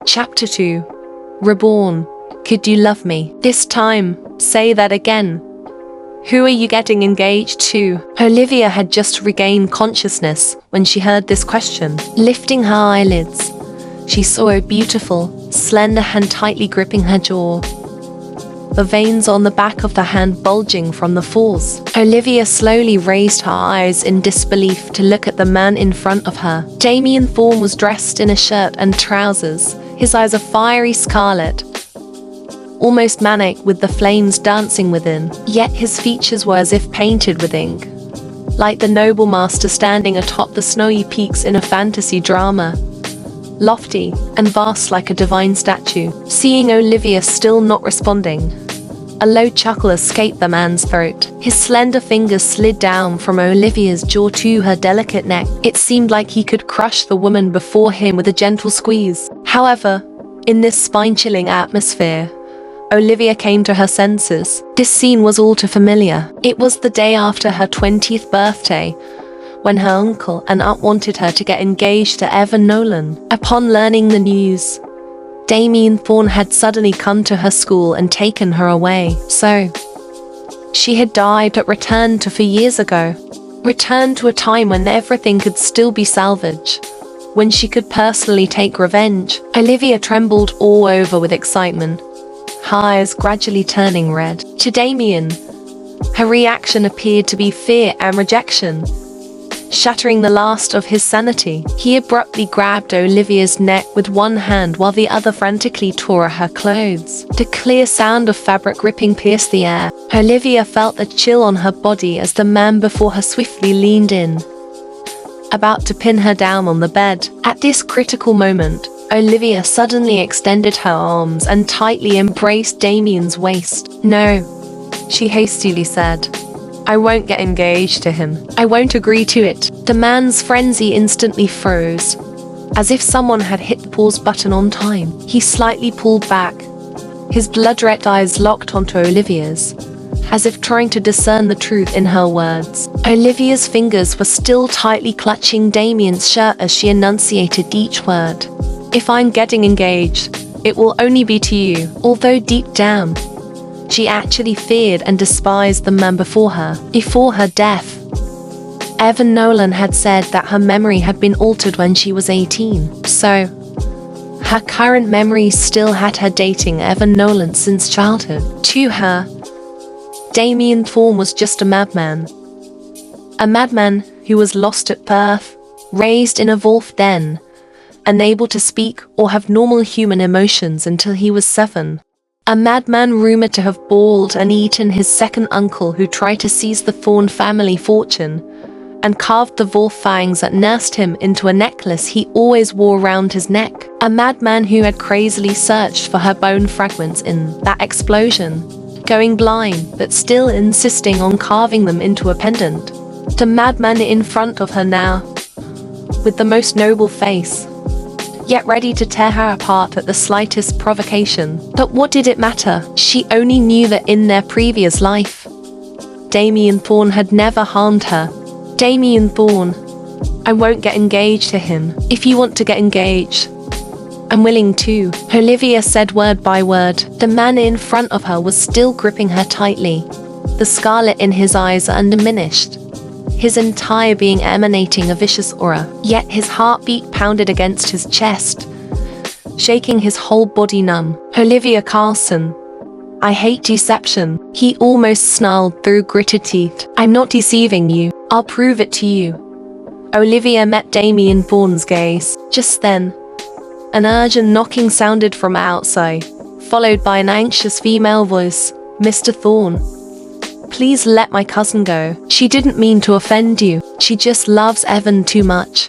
Chapter 2. Reborn. Could you love me? This time, say that again. Who are you getting engaged to? Olivia had just regained consciousness when she heard this question. Lifting her eyelids, she saw a beautiful, slender hand tightly gripping her jaw, the veins on the back of the hand bulging from the falls. Olivia slowly raised her eyes in disbelief to look at the man in front of her. Damien Thorne was dressed in a shirt and trousers, his eyes a fiery scarlet, almost manic with the flames dancing within. Yet his features were as if painted with ink, like the noble master standing atop the snowy peaks in a fantasy drama, lofty and vast like a divine statue. Seeing Olivia still not responding, a low chuckle escaped the man's throat. His slender fingers slid down from Olivia's jaw to her delicate neck. It seemed like he could crush the woman before him with a gentle squeeze. However, in this spine-chilling atmosphere, Olivia came to her senses. This scene was all too familiar. It was the day after her 20th birthday, when her uncle and aunt wanted her to get engaged to Evan Nolan. Upon learning the news, Damien Thorne had suddenly come to her school and taken her away. So, she had died but returned to 4 years ago. Returned to a time when everything could still be salvaged, when she could personally take revenge. Olivia trembled all over with excitement, her eyes gradually turning red. To Damien, her reaction appeared to be fear and rejection, shattering the last of his sanity. He abruptly grabbed Olivia's neck with one hand while the other frantically tore her clothes. The clear sound of fabric ripping pierced the air. Olivia felt a chill on her body as the man before her swiftly leaned in, about to pin her down on the bed. At this critical moment, Olivia suddenly extended her arms and tightly embraced Damien's waist. "No," she hastily said. "I won't get engaged to him. I won't agree to it." The man's frenzy instantly froze, as if someone had hit the pause button on time. He slightly pulled back, his blood-red eyes locked onto Olivia's, as if trying to discern the truth in her words. Olivia's fingers were still tightly clutching Damien's shirt as she enunciated each word. "If I'm getting engaged, it will only be to you." Although deep down, she actually feared and despised the man before her. Before her death, Evan Nolan had said that her memory had been altered when she was 18. So, her current memories still had her dating Evan Nolan since childhood. To her, Damien Thorne was just a madman. A madman who was lost at birth, raised in a wolf den, unable to speak or have normal human emotions until he was 7. A madman rumored to have mauled and eaten his second uncle who tried to seize the Thorne family fortune, and carved the wolf fangs that nursed him into a necklace he always wore around his neck. A madman who had crazily searched for her bone fragments in that explosion, going blind but still insisting on carving them into a pendant. The madman in front of her now, with the most noble face, yet ready to tear her apart at the slightest provocation. But what did it matter? She only knew that in their previous life, Damien Thorne had never harmed her. Damien Thorne, I won't get engaged to him. If you want to get engaged, I'm willing to, Olivia said word by word. The man in front of her was still gripping her tightly, the scarlet in his eyes undiminished, his entire being emanating a vicious aura. Yet his heartbeat pounded against his chest, shaking his whole body numb. "Olivia Carlson, I hate deception," he almost snarled through gritted teeth. "I'm not deceiving you. I'll prove it to you." Olivia met Damien Thorne's gaze. Just then, an urgent knocking sounded from outside, followed by an anxious female voice. "Mr. Thorne, please let my cousin go. She didn't mean to offend you. She just loves Evan too much."